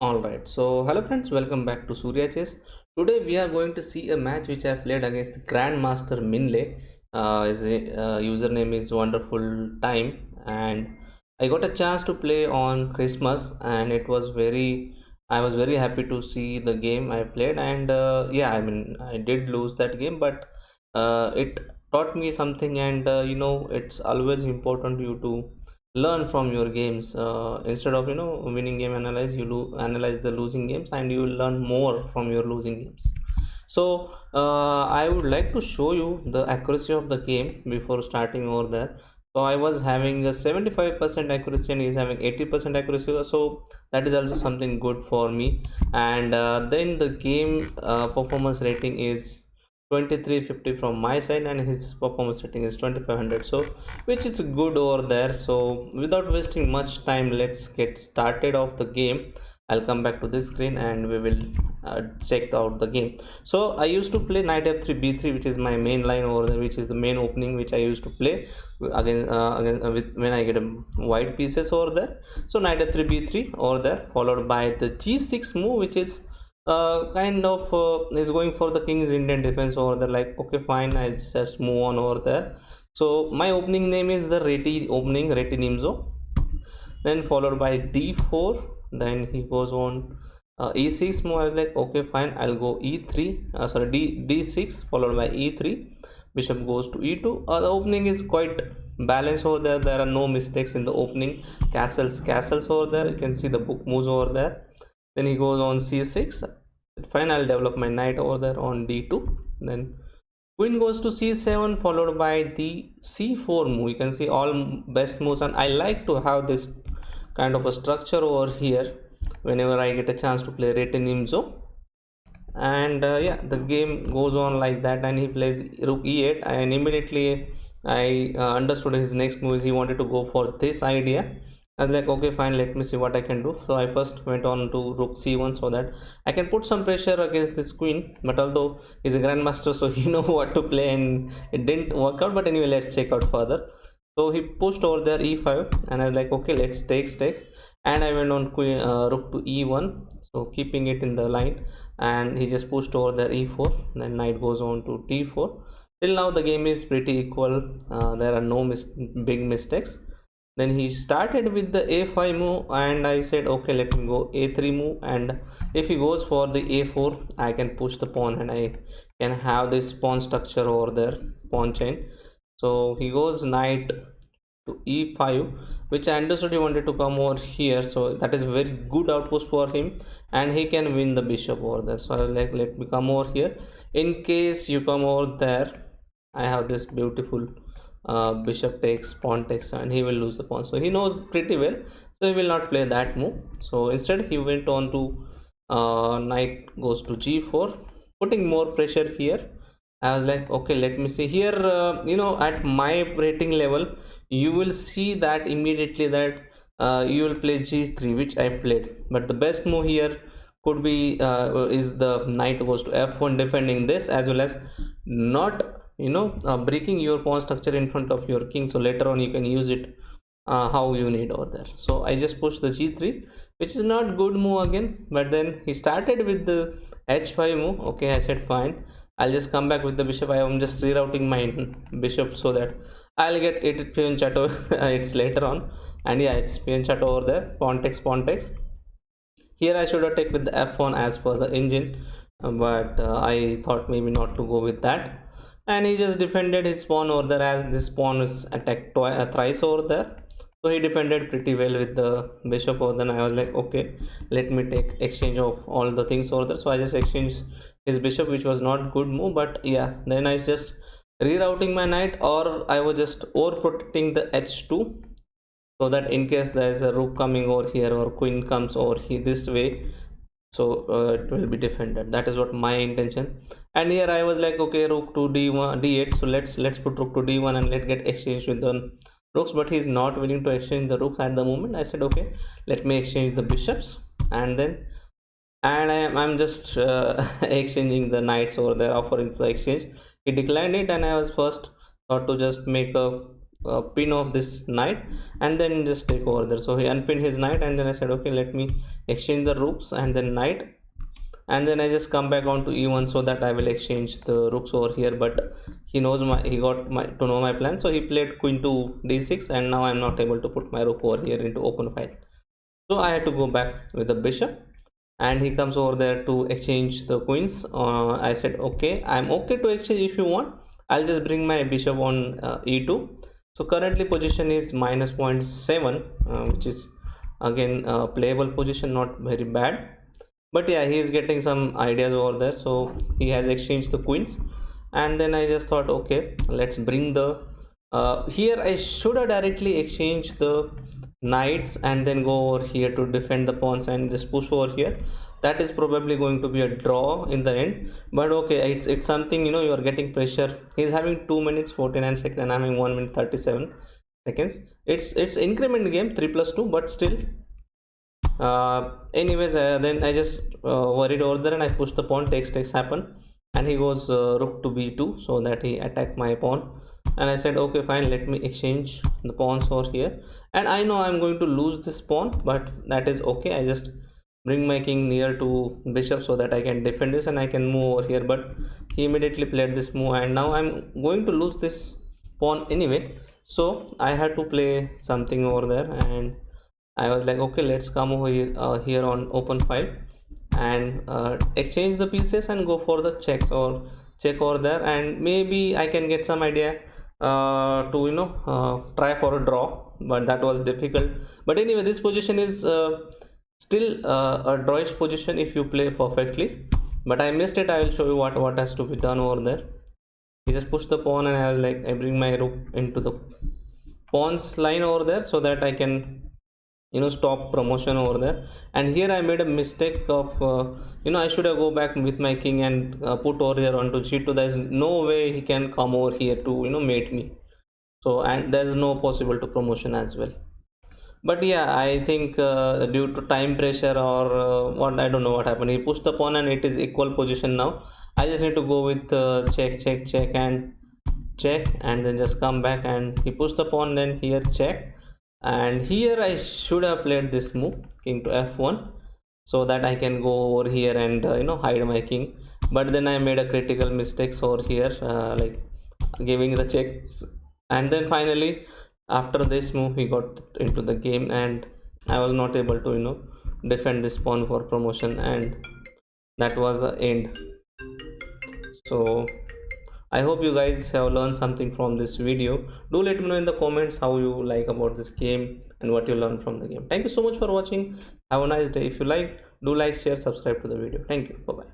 Alright, so hello friends, welcome back to SuryaaChess. Today we are going to see a match which I played against the Grandmaster Minle. His username is Wonderful Time, and I got a chance to play on Christmas, and I was very happy to see the game I played, and yeah, I mean, I did lose that game, but it taught me something, and it's always important you to learn from your games instead of winning game analyze analyze the losing games, and you will learn more from your losing games. So I would like to show you the accuracy of the game before starting over there. So I was having a 75% accuracy and he's having 80% accuracy, so that is also something good for me. And then the game performance rating is 2350 from my side, and his performance rating is 2500, so which is good over there. So without wasting much time, let's get started of the game. I'll come back to this screen and we will check out the game. So I used to play knight f3 b3, which is my main line over there, which is the main opening which I used to play with when I get a white pieces over there. So knight f3 b3 over there, followed by the g6 move, which is kind of is going for the king's Indian defense over there. Like, okay, fine, I just move on over there. So my opening name is the Reti opening, Reti Nimzo. Then followed by d4. Then he goes on e6 move. I was like, okay, fine, I'll go e3. Sorry, d6 followed by e3. Bishop goes to e2. The opening is quite balanced over there. There are no mistakes in the opening. Castles over there. You can see the book moves over there. Then he goes on c6. Fine, I'll develop my knight over there on d2. Then queen goes to c7 followed by the c4 move. You can see all best moves, and I like to have this kind of a structure over here whenever I get a chance to play Rete Nimzo. And yeah, the game goes on like that, and he plays rook e8, and immediately I understood his next move is he wanted to go for this idea. I was like, okay, fine, let me see what I can do. So I first went on to rook c1 so that I can put some pressure against this queen. But although he's a grandmaster, so he know what to play, and it didn't work out. But anyway, let's check out further. So he pushed over there e5, and I was like, okay, let's takes, and I went on queen, rook to e1, so keeping it in the line, and he just pushed over there e4. Then knight goes on to d4. Till now the game is pretty equal. There are no big mistakes. Then he started with the a5 move, and I said, okay, let me go a3 move, and if he goes for the a4, I can push the pawn and I can have this pawn structure over there, pawn chain. So he goes knight to e5, which I understood he wanted to come over here, so that is a very good outpost for him, and he can win the bishop over there. So I was like, let me come over here. In case you come over there, I have this beautiful bishop takes, pawn takes, and he will lose the pawn. So he knows pretty well, so he will not play that move. So instead he went on to knight goes to g4, putting more pressure here. I was like, okay, let me see here. At my rating level, you will see that immediately that you will play g3, which I played. But the best move here could be is the knight goes to f1, defending this, as well as not breaking your pawn structure in front of your king. So later on you can use it how you need over there. So I just pushed the g3, which is not good move again. But then he started with the h5 move. Okay, I said fine, I'll just come back with the bishop. I am just rerouting my bishop so that I'll get it peon chato. It's later on, and yeah, it's peon chato over there. Pawn takes, pawn takes. Here I should have taken with the f1 as per the engine, but I thought maybe not to go with that. And he just defended his pawn over there, as this pawn is attacked thrice over there. So he defended pretty well with the bishop over there. And I was like, okay, let me take exchange of all the things over there. So I just exchanged his bishop, which was not good move. But yeah, then I just rerouting my knight, or I was just over protecting the h2, so that in case there is a rook coming over here or queen comes over here this way, so it will be defended. That is what my intention. And here I was like, okay, rook to d1 d8, so let's put rook to d1 and let's get exchange with the rooks. But he's not willing to exchange the rooks at the moment. I said, okay, let me exchange the bishops, and then I'm just exchanging the knights over there, offering for exchange. He declined it, and I was first thought to just make a pin of this knight and then just take over there. So he unpinned his knight, and then I said okay, let me exchange the rooks and then knight, and then I just come back on to e1 so that I will exchange the rooks over here. But he got to know my plan, so he played queen to d6, and now I'm not able to put my rook over here into open file. So I had to go back with the bishop, and he comes over there to exchange the queens. I said okay, I'm okay to exchange if you want. I'll just bring my bishop on e2. So currently position is minus 0.7, which is again playable position, not very bad. But yeah, he is getting some ideas over there. So he has exchanged the queens, and then I just thought okay, let's bring the here I should have directly exchanged the knights and then go over here to defend the pawns and just push over here. That is probably going to be a draw in the end, but okay, it's something, you are getting pressure. He's having 2 minutes 49 seconds and I'm having 1 minute 37 seconds. It's increment game 3+2, but still anyways, then I just worried over there and I pushed the pawn. Takes happen, and he goes rook to b2 so that he attacked my pawn. And I said okay, fine, let me exchange the pawns over here, and I know I'm going to lose this pawn, but that is okay. I just bring my king near to bishop so that I can defend this and I can move over here. But he immediately played this move, and now I'm going to lose this pawn anyway, so I had to play something over there. And I was like okay, let's come over here on open file and exchange the pieces and go for the checks or check over there, and maybe I can get some idea to try for a draw, but that was difficult. But anyway, this position is still a drawish position if you play perfectly, but I missed it. I will show you what has to be done over there. He just pushed the pawn, and I was like, I bring my rook into the pawns line over there so that I can stop promotion over there. And here I made a mistake of I should have go back with my king and put over here onto g2. There's no way he can come over here to mate me, so, and there's no possible to promotion as well. But yeah, I think due to time pressure or what, I don't know what happened, he pushed the pawn and it is equal position now. I just need to go with check and check, and then just come back, and he pushed the pawn, then here check. And here I should have played this move, king to f1, so that I can go over here and hide my king. But then I made a critical mistakes over here, like giving the checks. And then finally after this move he got into the game, and I was not able to defend this pawn for promotion, and that was the end. So I hope you guys have learned something from this video. Do let me know in the comments how you like about this game and what you learned from the game. Thank you so much for watching. Have a nice day. If you like, do like, share, subscribe to the video. Thank you. Bye bye.